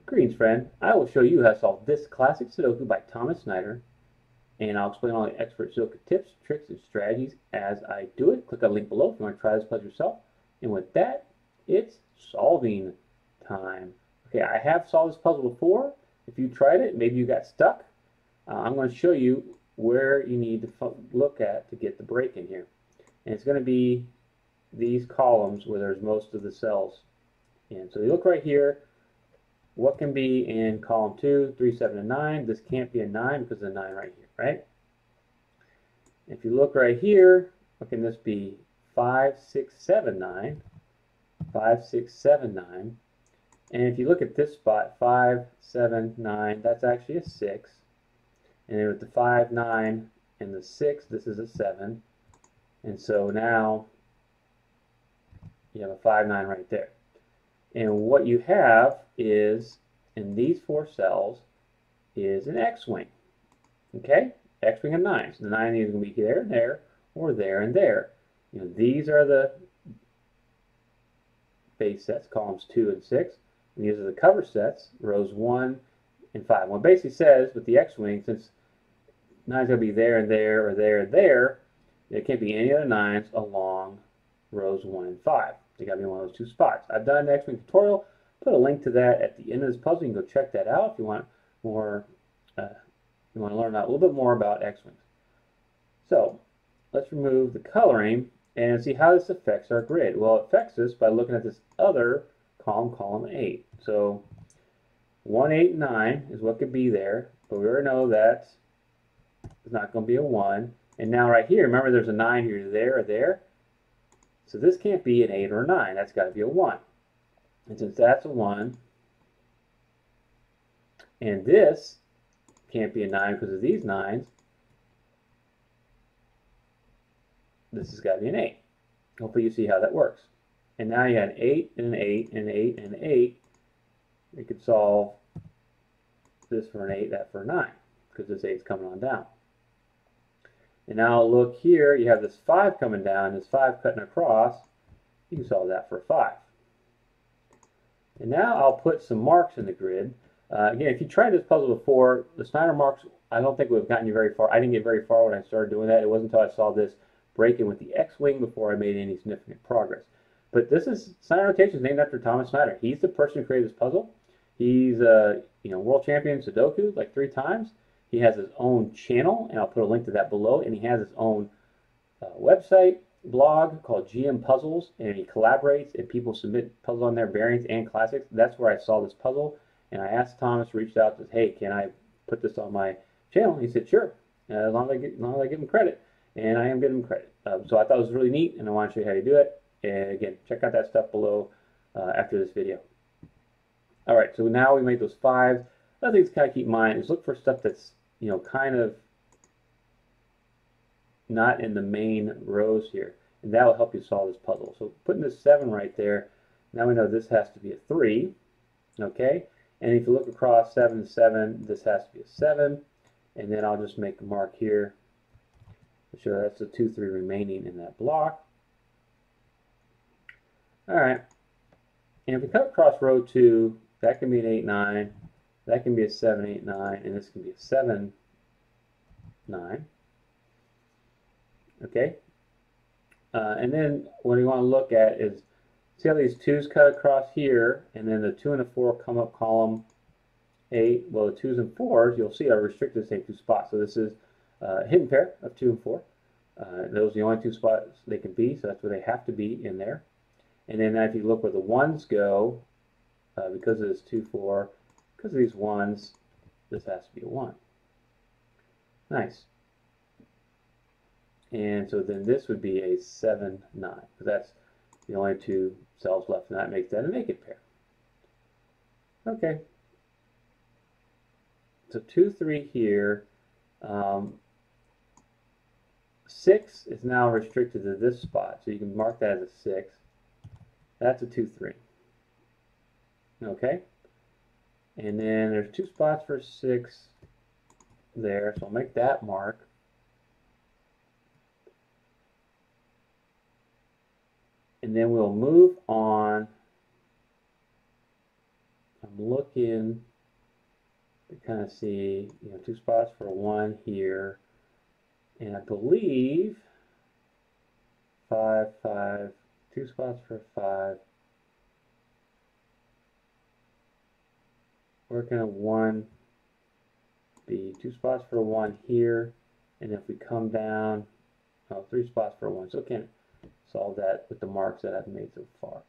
Greetings, friend. I will show you how to solve this classic Sudoku by Snyder, and I'll explain all the expert Sudoku tips, tricks, and strategies as I do it. Click on the link below if you want to try this puzzle yourself. And with that, it's solving time. Okay, I have solved this puzzle before. If you tried it, maybe you got stuck. I'm going to show you where you need to look at to get the break in here. And it's going to be these columns where there's most of the cells in. So you look right here. What can be in column 2, 3, 7, and 9? This can't be a 9 because of the 9 right here, right? If you look right here, what can this be? 5, 6, 7, 9. 5, 6, 7, 9. And if you look at this spot, 5, 7, 9, that's actually a 6. And then with the 5, 9, and the 6, this is a 7. And so now you have a 5, 9 right there. And what you have is, in these 4 cells, is an X-wing. Okay? X-wing of 9. So the 9 is going to be there and there, or there and there. You know, these are the base sets, columns 2 and 6. And these are the cover sets, rows 1 and 5. Well, it basically says, with the X-wing, since 9 is going to be there and there, or there and there, there can't be any other 9s along rows 1 and 5. They got to be one of those 2 spots. I've done an X-wing tutorial. Put a link to that at the end of this puzzle. You can go check that out if you want more. You want to learn a little bit more about X-wings. So let's remove the coloring and see how this affects our grid. Well, it affects us by looking at this other column, column 8. So 1, 8, and 9 is what could be there, but we already know that it's not going to be a 1. And now right here, remember there's a 9 here, there, or there. So this can't be an 8 or a 9. That's got to be a 1. And since that's a 1, and this can't be a 9 because of these 9s, this has got to be an 8. Hopefully you see how that works. And now you had an 8 and an 8 and an 8 and an 8. You could solve this for an 8, that for a 9, because this 8 is coming on down. And now look here, you have this 5 coming down, this 5 cutting across. You can solve that for a 5. And now I'll put some marks in the grid. Again, if you tried this puzzle before, the Snyder marks, I don't think would have gotten you very far. I didn't get very far when I started doing that. It wasn't until I saw this break-in with the X-wing before I made any significant progress. But this is, Snyder Notation is named after Thomas Snyder. He's the person who created this puzzle. He's a world champion in Sudoku like 3 times. He has his own channel, and I'll put a link to that below. And he has his own website, blog called GMPuzzles, and he collaborates, and people submit puzzles on there, variants and classics. That's where I saw this puzzle, and I asked Thomas, reached out, said, hey, can I put this on my channel? He said, sure, as long as I give him credit, and I am giving him credit. So I thought it was really neat, and I want to show you how to do it. And again, check out that stuff below after this video. All right, so now we made those 5s. Other things to kind of keep in mind is look for stuff that's kind of not in the main rows here, and that will help you solve this puzzle. So putting this 7 right there, now we know this has to be a 3, okay? And if you look across 7 to 7, this has to be a 7, and then I'll just make a mark here to show that's the 2, 3 remaining in that block. All right, and if we cut across row 2, that can be an 8, 9, that can be a 7, 8, 9, and this can be a 7, 9. Okay, and then what you want to look at is, see how these 2's cut across here, and then the 2 and the 4 come up column 8. Well, the 2's and 4's, you'll see, are restricted to the same 2 spots. So this is a hidden pair of 2 and 4. Those are the only 2 spots they can be, so that's where they have to be in there. And then if you look where the 1's go, because of this 2, 4, because of these 1's, this has to be a 1. Nice. And so then this would be a 7, 9, because that's the only 2 cells left, and that makes that a naked pair. Okay. So 2, 3 here. 6 is now restricted to this spot, so you can mark that as a 6. That's a 2, 3. Okay. And then there's 2 spots for 6 there, so I'll make that mark. And then we'll move on. I'm I'm looking to kind of see, you know, 2 spots for 1 here, and I believe 5, 5, 2 spots for 5. Where can a 1 be? 2 spots for 1 here, and if we come down, 3 spots for 1. So I can't solve that with the marks that I've made so far.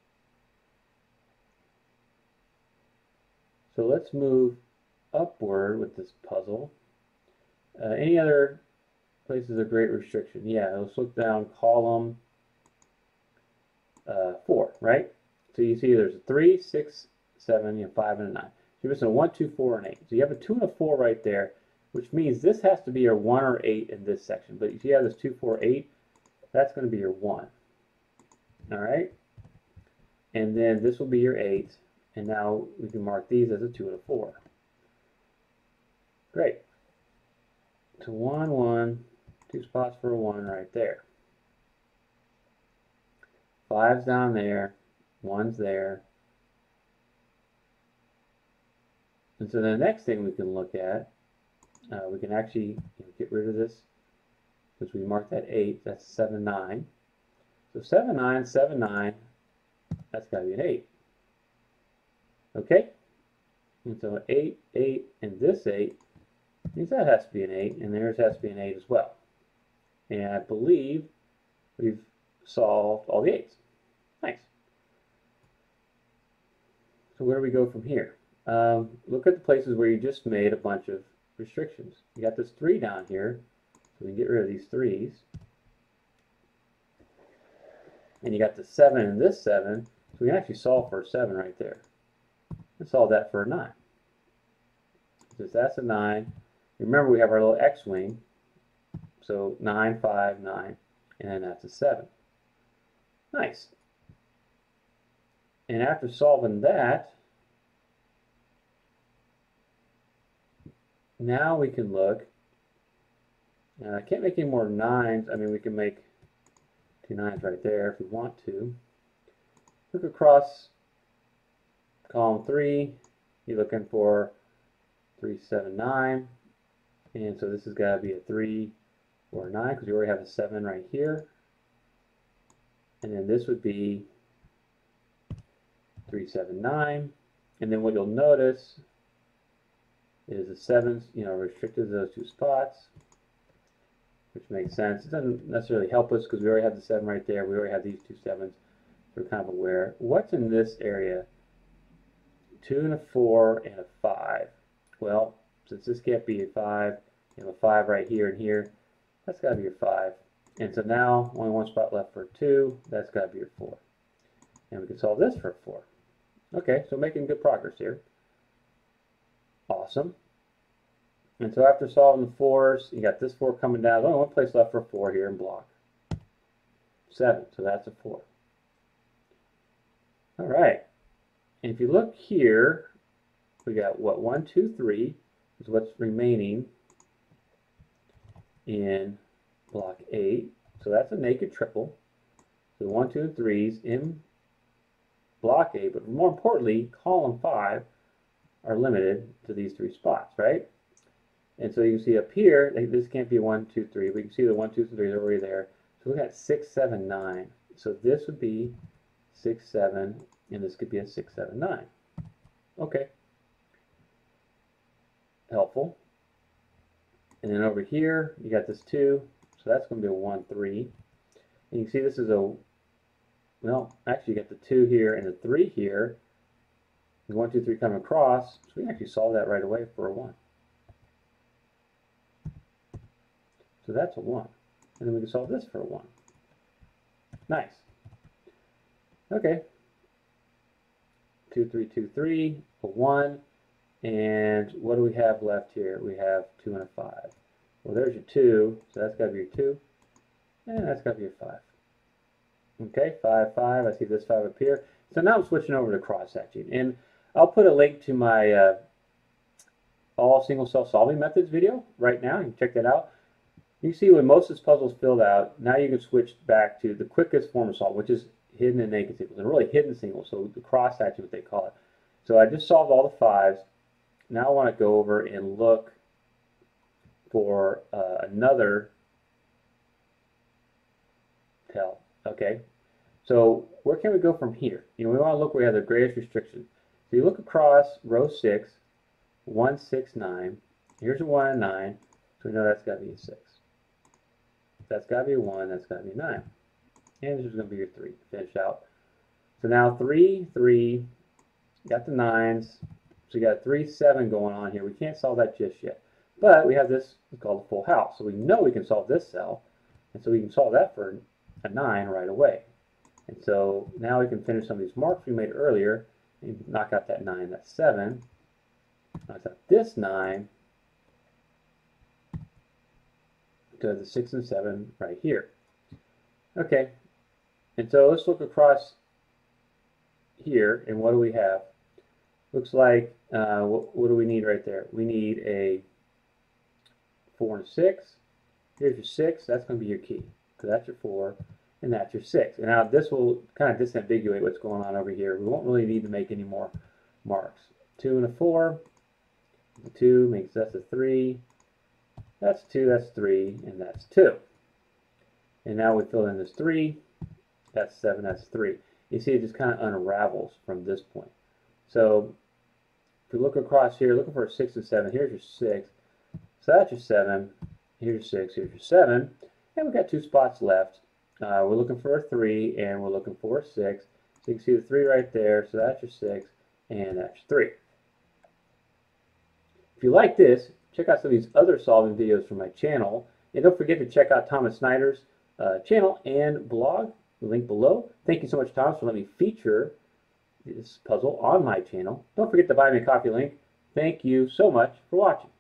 So let's move upward with this puzzle. Any other places of great restriction? Yeah, let's look down column 4, right? So you see there's a 3, 6, 7, 5, and a 9. So you're missing a 1, 2, 4, and 8. So you have a 2 and a 4 right there, which means this has to be your 1 or 8 in this section. But if you have this 2, 4, 8, that's going to be your 1. All right? And then this will be your 8. And now we can mark these as a 2 and a 4. Great. So 1, 1, 2 spots for a 1 right there. 5's down there, 1's there. And so the next thing we can look at, we can actually get rid of this, because we marked that 8, that's 7, 9. So 7, 9, 7, 9, that's got to be an 8. Okay? And so 8, 8, and this 8 means that has to be an 8, and theirs has to be an 8 as well. And I believe we've solved all the 8s. Nice. So where do we go from here? Look at the places where you just made a bunch of restrictions. You got this 3 down here, so we can get rid of these 3's. And you got the 7 and this 7, so we can actually solve for a 7 right there. Let's solve that for a 9. Because that's a 9. Remember, we have our little X-wing. So 9, 5, 9, and then that's a 7. Nice. And after solving that, now we can look. I can't make any more 9s. I mean, we can make 2 9s right there if we want to. Look across column 3. You're looking for 3, 7, 9. And so this has got to be a 3 or a 9 because we already have a 7 right here. And then this would be 3, 7, 9. And then what you'll notice is the 7's, restricted to those 2 spots, which makes sense. It doesn't necessarily help us because we already have the 7 right there. We already have these 2 7's. So we're kind of aware. What's in this area? 2 and a 4 and a 5. Well, since this can't be a 5, you have a 5 right here and here. That's got to be your 5. And so now, only 1 spot left for 2. That's got to be your 4. And we can solve this for 4. Okay, so making good progress here. Awesome. And so after solving the 4's, you got this 4 coming down. There's only 1 place left for 4 here in block. 7, so that's a 4. All right. And if you look here, we got what? 1, 2, 3 is what's remaining in block 8. So that's a naked triple. So 1, 2, and 3's in block 8, but more importantly, column 5 are limited to these 3 spots, right? And so you can see up here, this can't be 1, 2, 3, but you can see the 1, 2, 3 is already there. So we got 6, 7, 9. So this would be 6, 7, and this could be a 6, 7, 9. Okay. Helpful. And then over here, you got this 2, so that's going to be a 1, 3. And you can see this is a, well, actually you got the 2 here and the 3 here. The 1, 2, 3 coming across, so we can actually solve that right away for a 1. So that's a 1. And then we can solve this for a 1. Nice. Okay. 2, 3, 2, 3, a 1. And what do we have left here? We have 2 and a 5. Well, there's your 2, so that's got to be your 2. And that's got to be your 5. Okay, 5, 5. I see this 5 up here. So now I'm switching over to cross-hatching. And I'll put a link to my all single cell solving methods video right now. You can check that out. You see when most of this puzzle is filled out, now you can switch back to the quickest form of solve, which is hidden and naked singles, and really hidden singles, so the cross-hatching, what they call it. So I just solved all the 5s. Now I want to go over and look for another tell. Okay, so where can we go from here? We want to look where we have the greatest restriction. So you look across row 6, 1, 6, 9. Here's a 1 and 9, so we know that's got to be a 6. That's got to be a 1, that's got to be a 9. And this is going to be your 3 to finish out. So now 3, 3, got the 9s. So you got a 3, 7 going on here. We can't solve that just yet. But we have this called a full house. So we know we can solve this cell. And so we can solve that for a 9 right away. And so now we can finish some of these marks we made earlier and knock out that 9. That's 7. Knock out this 9 to the 6 and 7 right here. Okay. And so let's look across here, and what do we have? Looks like, what do we need right there? We need a 4 and a 6. Here's your 6. That's going to be your key. So that's your 4, and that's your 6. And now this will kind of disambiguate what's going on over here. We won't really need to make any more marks. 2 and a 4. The 2 makes that's a 3. That's 2, that's 3, and that's 2. And now we fill in this 3. That's 7, that's 3. You see it just kind of unravels from this point. So if you look across here, looking for a 6 and 7, here's your 6. So that's your 7. Here's your 6, here's your 7. And we've got 2 spots left. We're looking for a 3, and we're looking for a 6. So you can see the 3 right there. So that's your 6, and that's your 3. If you like this, check out some of these other solving videos from my channel. And don't forget to check out Thomas Snyder's channel and blog, the link below. Thank you so much, Thomas, for letting me feature this puzzle on my channel. Don't forget to buy me a coffee link. Thank you so much for watching.